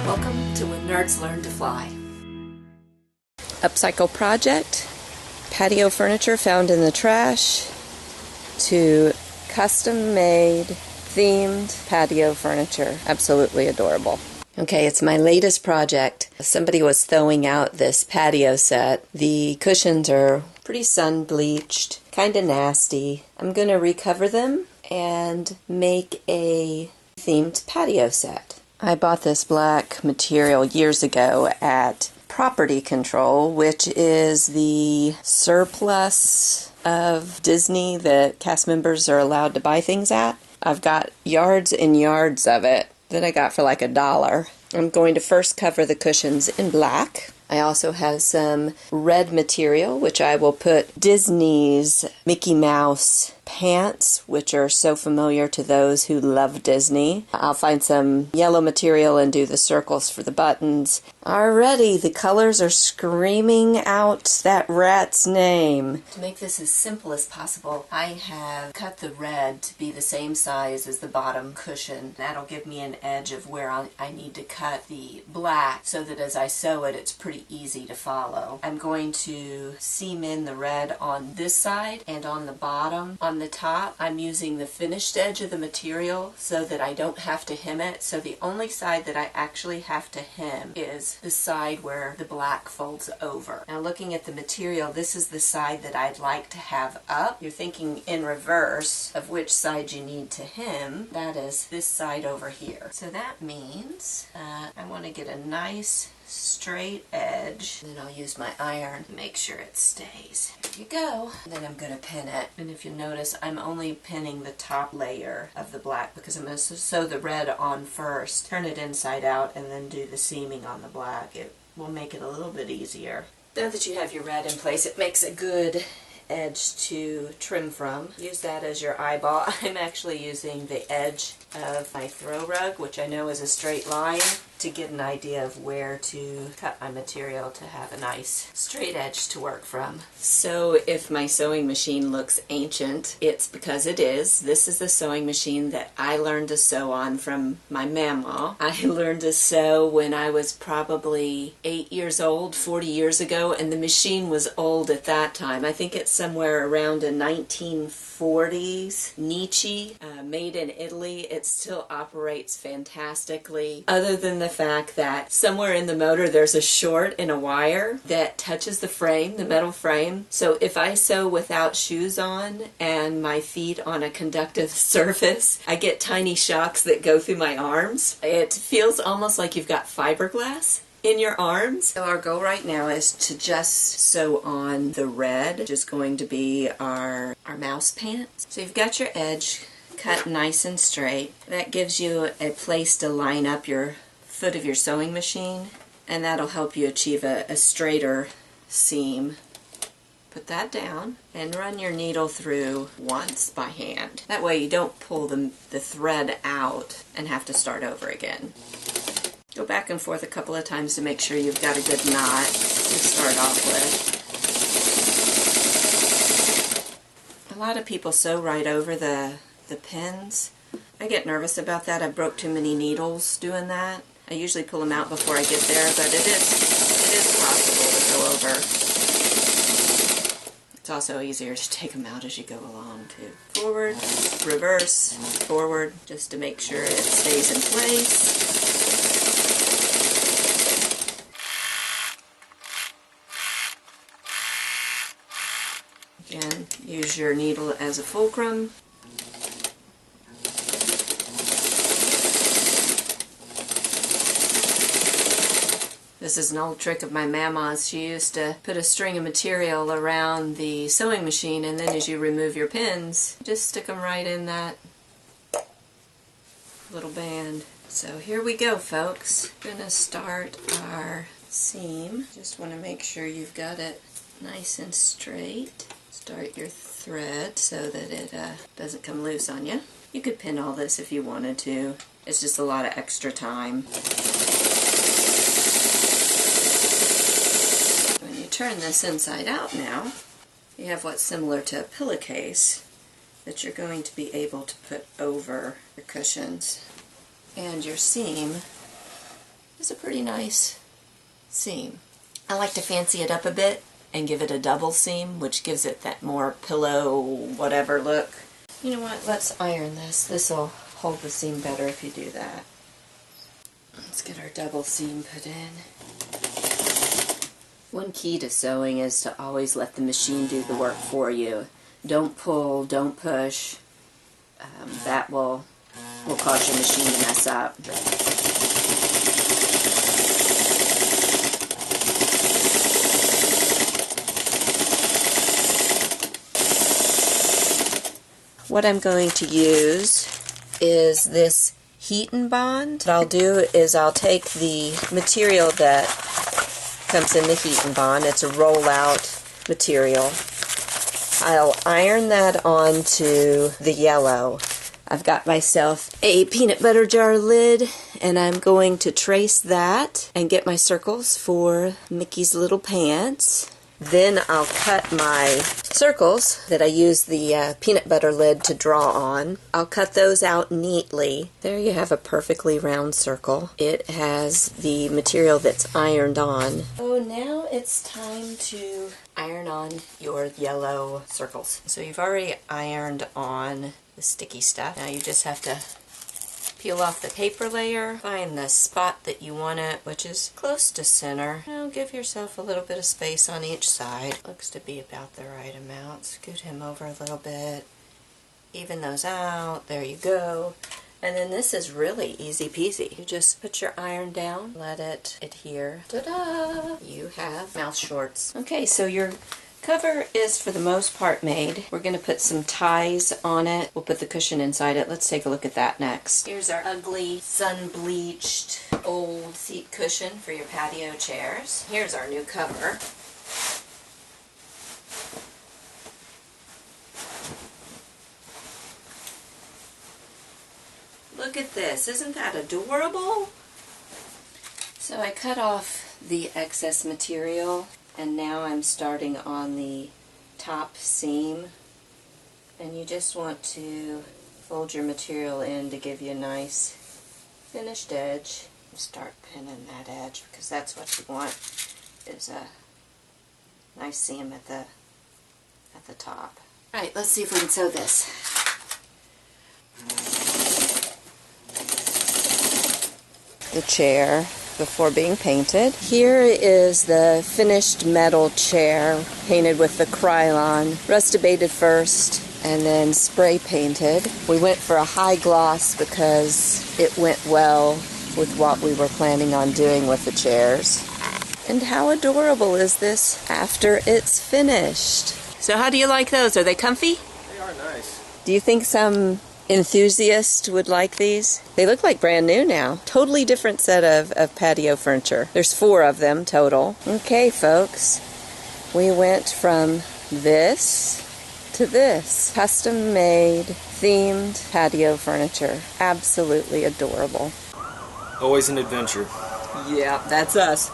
Welcome to When Nerds Learn to Fly. Upcycle project, patio furniture found in the trash, to custom-made, themed patio furniture. Absolutely adorable. Okay, it's my latest project. Somebody was throwing out this patio set. The cushions are pretty sun-bleached, kind of nasty. I'm going to recover them and make a themed patio set. I bought this black material years ago at Property Control, which is the surplus of Disney that cast members are allowed to buy things at. I've got yards and yards of it that I got for like $1. I'm going to first cover the cushions in black. I also have some red material, which I will put Disney's Mickey Mouse pants, which are so familiar to those who love Disney. I'll find some yellow material and do the circles for the buttons. Already, the colors are screaming out that rat's name. To make this as simple as possible, I have cut the red to be the same size as the bottom cushion. That'll give me an edge of where I need to cut the black so that as I sew it, it's pretty easy to follow. I'm going to seam in the red on this side and on the bottom. On the top, I'm using the finished edge of the material so that I don't have to hem it. So the only side that I actually have to hem is the side where the black folds over. Now looking at the material, this is the side that I'd like to have up. You're thinking in reverse of which side you need to hem. That is this side over here. So that means I want to get a nice straight edge, and then I'll use my iron to make sure it stays. There you go. And then I'm going to pin it. And if you notice, I'm only pinning the top layer of the black because I'm going to sew the red on first, turn it inside out, and then do the seaming on the black. It will make it a little bit easier. Now that you have your red in place, it makes a good edge to trim from. Use that as your eyeball. I'm actually using the edge of my throw rug, which I know is a straight line, to get an idea of where to cut my material to have a nice straight edge to work from. So if my sewing machine looks ancient, it's because it is. This is the sewing machine that I learned to sew on from my mama. I learned to sew when I was probably 8 years old, 40 years ago, and the machine was old at that time. I think it's somewhere around a 1940s Nietzsche, made in Italy. It still operates fantastically, other than the fact that somewhere in the motor there's a short in a wire that touches the frame, the metal frame. So if I sew without shoes on and my feet on a conductive surface, I get tiny shocks that go through my arms. It feels almost like you've got fiberglass in your arms. So our goal right now is to just sew on the red, which is going to be our mouse pants. So you've got your edge cut nice and straight. That gives you a place to line up your foot of your sewing machine, and that'll help you achieve a straighter seam. Put that down and run your needle through once by hand. That way you don't pull the thread out and have to start over again. Go back and forth a couple of times to make sure you've got a good knot to start off with. A lot of people sew right over the pins. I get nervous about that. I broke too many needles doing that. I usually pull them out before I get there, but it is possible to go over. It's also easier to take them out as you go along too. Forward, reverse, forward, just to make sure it stays in place. Again, use your needle as a fulcrum. This is an old trick of my mama's. She used to put a string of material around the sewing machine, and then as you remove your pins, just stick them right in that little band. So here we go, folks. We're going to start our seam. Just want to make sure you've got it nice and straight. Start your thread so that it doesn't come loose on you. You could pin all this if you wanted to. It's just a lot of extra time. When you turn this inside out now, you have what's similar to a pillowcase that you're going to be able to put over your cushions. And your seam is a pretty nice seam. I like to fancy it up a bit and give it a double seam, which gives it that more pillow whatever look. You know what, let's iron this. This will hold the seam better if you do that. Let's get our double seam put in. One key to sewing is to always let the machine do the work for you. Don't pull, don't push. That will cause your machine to mess up. What I'm going to use is this heat and bond. What I'll do is I'll take the material that comes in the heat and bond. It's a roll-out material. I'll iron that onto the yellow. I've got myself a peanut butter jar lid, and I'm going to trace that and get my circles for Mickey's little pants. Then I'll cut my circles that I use the peanut butter lid to draw on. I'll cut those out neatly. There you have a perfectly round circle. It has the material that's ironed on. Oh, now it's time to iron on your yellow circles. So you've already ironed on the sticky stuff. Now you just have to peel off the paper layer, find the spot that you want it, which is close to center. Now give yourself a little bit of space on each side. Looks to be about the right amount. Scoot him over a little bit. Even those out. There you go. And then this is really easy peasy. You just put your iron down, let it adhere. Ta-da! You have mouth shorts. Okay, so your cover is for the most part made. We're going to put some ties on it. We'll put the cushion inside it. Let's take a look at that next. Here's our ugly, sun-bleached, old seat cushion for your patio chairs. Here's our new cover. Look at this. Isn't that adorable? So I cut off the excess material, and now I'm starting on the top seam, and you just want to fold your material in to give you a nice finished edge. Start pinning that edge because that's what you want, is a nice seam at the top. Alright, let's see if we can sew this. The chair before being painted. Here is the finished metal chair painted with the Krylon, rustibated first and then spray painted. We went for a high gloss because it went well with what we were planning on doing with the chairs. And how adorable is this after it's finished? So how do you like those? Are they comfy? They are nice. Do you think some enthusiast would like these? They look like brand new now. Totally different set of patio furniture. There's 4 of them total. Okay, folks. We went from this to this. Custom made, themed patio furniture. Absolutely adorable. Always an adventure. Yeah, that's us.